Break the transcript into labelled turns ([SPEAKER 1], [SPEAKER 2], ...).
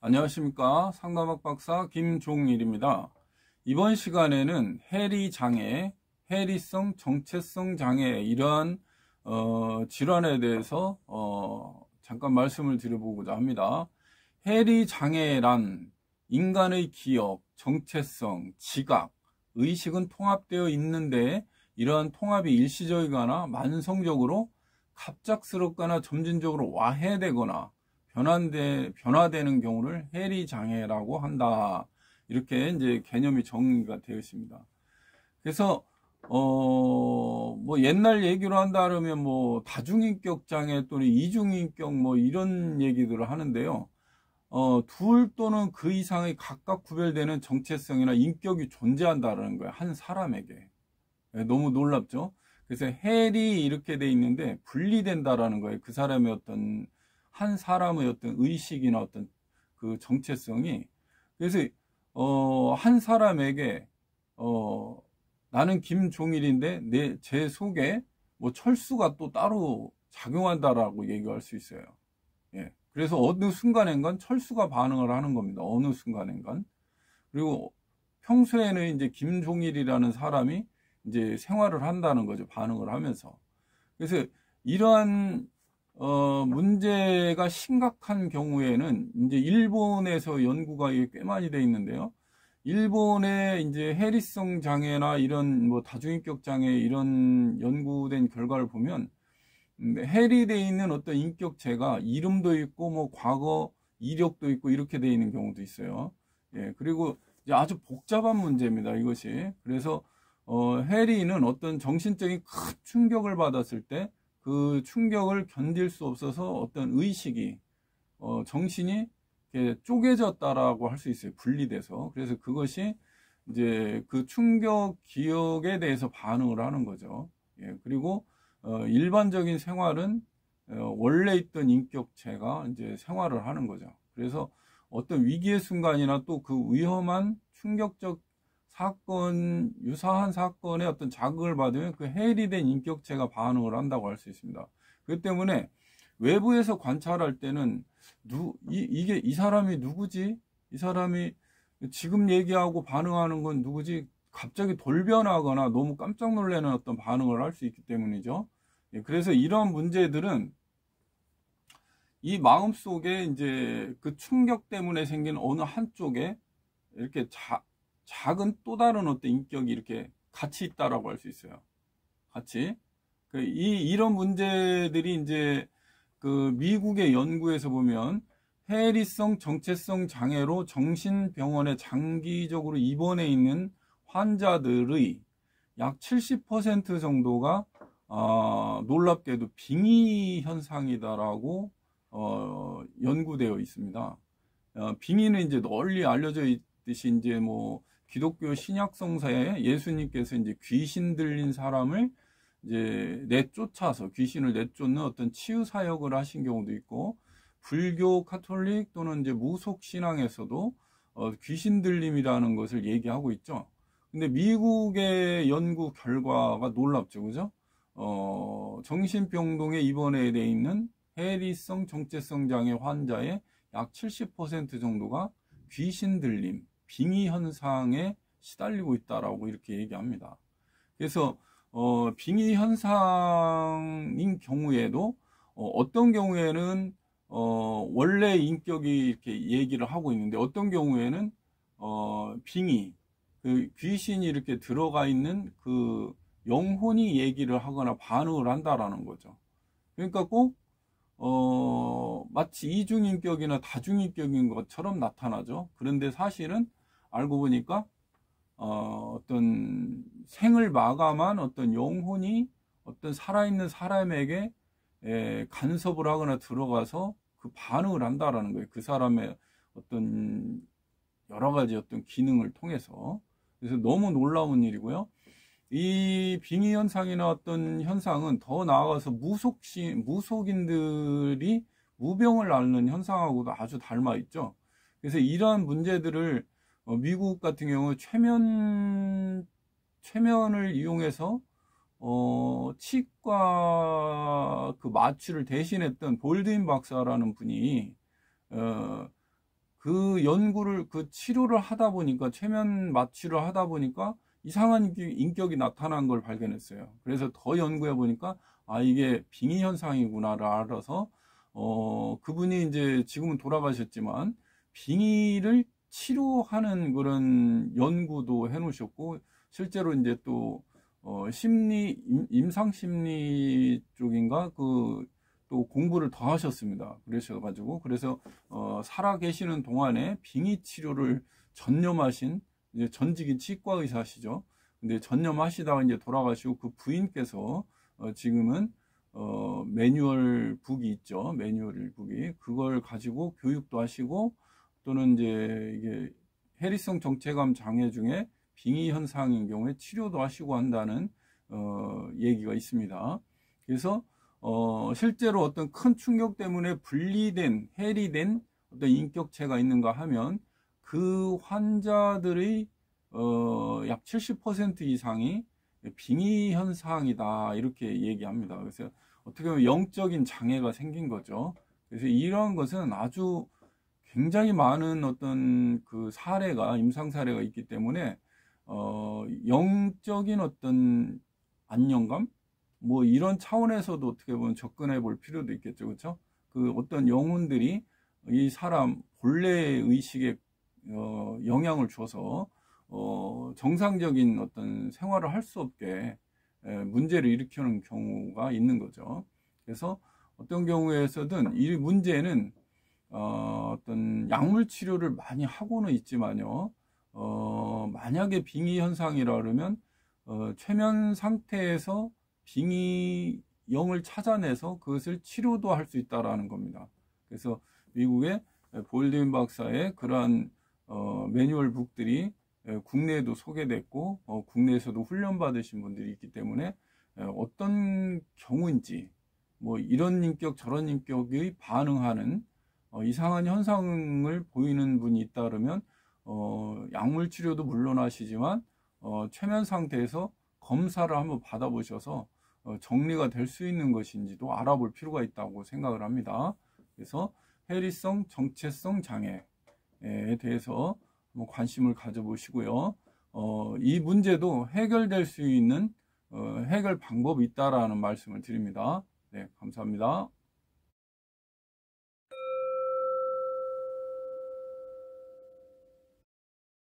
[SPEAKER 1] 안녕하십니까. 상담학 박사 김종일입니다. 이번 시간에는 해리 장애, 해리성 정체성 장애 이러한 질환에 대해서 잠깐 말씀을 드려보고자 합니다. 해리 장애란 인간의 기억, 정체성, 지각, 의식은 통합되어 있는데 이러한 통합이 일시적이거나 만성적으로 갑작스럽거나 점진적으로 와해되거나 변화되는 경우를 해리 장애라고 한다. 이렇게 이제 개념이 정의가 되어 있습니다. 그래서 뭐 옛날 얘기로 한다 그러면 뭐 다중인격 장애 또는 이중인격 뭐 이런 얘기들을 하는데요. 둘 또는 그 이상의 각각 구별되는 정체성이나 인격이 존재한다는 거예요. 한 사람에게. 너무 놀랍죠? 그래서 해리 이렇게 돼 있는데 분리된다라는 거예요. 그 사람의 어떤 한 사람의 어떤 의식이나 어떤 그 정체성이. 그래서 한 사람에게 나는 김종일인데 제 속에 뭐 철수가 또 따로 작용한다라고 얘기할 수 있어요. 예. 그래서 어느 순간인간 철수가 반응을 하는 겁니다. 어느 순간인간. 그리고 평소에는 이제 김종일이라는 사람이 이제 생활을 한다는 거죠. 반응을 하면서. 그래서 이러한 문제가 심각한 경우에는 이제 일본에서 연구가 꽤 많이 돼 있는데요. 일본의 이제 해리성 장애나 이런 뭐 다중인격 장애 이런 연구된 결과를 보면 해리돼 있는 어떤 인격체가 이름도 있고 뭐 과거 이력도 있고 이렇게 돼 있는 경우도 있어요. 예, 그리고 이제 아주 복잡한 문제입니다. 이것이. 그래서 해리는 어떤 정신적인 큰 충격을 받았을 때 그 충격을 견딜 수 없어서 어떤 의식이 정신이 이렇게 쪼개졌다라고 할 수 있어요. 분리돼서. 그래서 그것이 이제 그 충격 기억에 대해서 반응을 하는 거죠. 예, 그리고 일반적인 생활은 원래 있던 인격체가 이제 생활을 하는 거죠. 그래서 어떤 위기의 순간이나 또 그 위험한 충격적 사건, 유사한 사건에 어떤 자극을 받으면 그 해리된 인격체가 반응을 한다고 할 수 있습니다. 그렇기 때문에 외부에서 관찰할 때는 이 사람이 누구지? 이 사람이 지금 얘기하고 반응하는 건 누구지? 갑자기 돌변하거나 너무 깜짝 놀라는 어떤 반응을 할 수 있기 때문이죠. 그래서 이런 문제들은 이 마음속에 이제 그 충격 때문에 생긴 어느 한쪽에 이렇게 작은 또 다른 어떤 인격이 이렇게 같이 있다라고 할 수 있어요. 같이. 이런 문제들이 이제 그 미국의 연구에서 보면 해리성 정체성 장애로 정신병원에 장기적으로 입원해 있는 환자들의 약 70% 정도가 놀랍게도 빙의 현상이다라고 연구되어 있습니다. 빙의는 이제 널리 알려져 있듯이 이제 뭐 기독교 신약 성서에 예수님께서 이제 귀신 들린 사람을 이제 내쫓아서 귀신을 내쫓는 어떤 치유 사역을 하신 경우도 있고, 불교 카톨릭 또는 이제 무속 신앙에서도 귀신 들림이라는 것을 얘기하고 있죠. 근데 미국의 연구 결과가 놀랍죠, 그죠? 정신병동에 입원해 있는 해리성 정체성 장애 환자의 약 70% 정도가 귀신 들림, 빙의 현상에 시달리고 있다라고 이렇게 얘기합니다. 그래서 빙의 현상인 경우에도 어떤 경우에는 원래 인격이 이렇게 얘기를 하고 있는데 어떤 경우에는 빙의, 그 귀신이 이렇게 들어가 있는 그 영혼이 얘기를 하거나 반응을 한다라는 거죠. 그러니까 꼭 마치 이중인격이나 다중인격인 것처럼 나타나죠. 그런데 사실은 알고 보니까 어떤 생을 마감한 어떤 영혼이 어떤 살아있는 사람에게 간섭을 하거나 들어가서 그 반응을 한다라는 거예요. 그 사람의 어떤 여러 가지 어떤 기능을 통해서. 그래서 너무 놀라운 일이고요. 이 빙의 현상이나 어떤 현상은 더 나아가서 무속인들이 무병을 앓는 현상하고도 아주 닮아 있죠. 그래서 이러한 문제들을 미국 같은 경우 최면을 이용해서 치과 그 마취를 대신했던 볼드인 박사라는 분이 그 연구를, 그 치료를 하다 보니까, 최면 마취를 하다 보니까 이상한 인격이 나타난 걸 발견했어요. 그래서 더 연구해 보니까, 아, 이게 빙의 현상이구나를 알아서, 그분이 이제 지금은 돌아가셨지만, 빙의를 치료하는 그런 연구도 해 놓으셨고, 실제로 이제 또, 임상심리 쪽인가? 또 공부를 더 하셨습니다. 그러셔가지고, 그래서, 살아 계시는 동안에 빙의 치료를 전념하신, 이제 전직인 치과 의사시죠. 근데 전념하시다가 이제 돌아가시고, 그 부인께서, 지금은, 매뉴얼 북이 있죠. 매뉴얼 북이. 그걸 가지고 교육도 하시고, 또는 이제 이게 해리성 정체감 장애 중에 빙의 현상인 경우에 치료도 하시고 한다는 얘기가 있습니다. 그래서 실제로 어떤 큰 충격 때문에 분리된, 해리된 어떤 인격체가 있는가 하면 그 환자들의 약 70% 이상이 빙의 현상이다, 이렇게 얘기합니다. 그래서 어떻게 보면 영적인 장애가 생긴 거죠. 그래서 이러한 것은 아주 굉장히 많은 어떤 그 사례가, 임상 사례가 있기 때문에 영적인 어떤 안정감, 뭐 이런 차원에서도 어떻게 보면 접근해 볼 필요도 있겠죠. 그렇죠? 그 어떤 영혼들이 이 사람 본래의 의식에 영향을 줘서 정상적인 어떤 생활을 할 수 없게 문제를 일으키는 경우가 있는 거죠. 그래서 어떤 경우에서든 이 문제는 어떤 약물 치료를 많이 하고는 있지만요, 만약에 빙의 현상이라 그러면 최면 상태에서 빙의형을 찾아내서 그것을 치료도 할 수 있다라는 겁니다. 그래서 미국의 볼드윈 박사의 그러한 매뉴얼 북들이 국내에도 소개됐고, 국내에서도 훈련 받으신 분들이 있기 때문에 어떤 경우인지, 뭐 이런 인격 저런 인격이 반응하는 이상한 현상을 보이는 분이 있다 그러면 약물 치료도 물론 하시지만 최면 상태에서 검사를 한번 받아보셔서 정리가 될 수 있는 것인지도 알아볼 필요가 있다고 생각을 합니다. 그래서 해리성 정체성 장애에 대해서 한번 관심을 가져보시고요. 이 문제도 해결될 수 있는 해결 방법이 있다라는 말씀을 드립니다. 네, 감사합니다.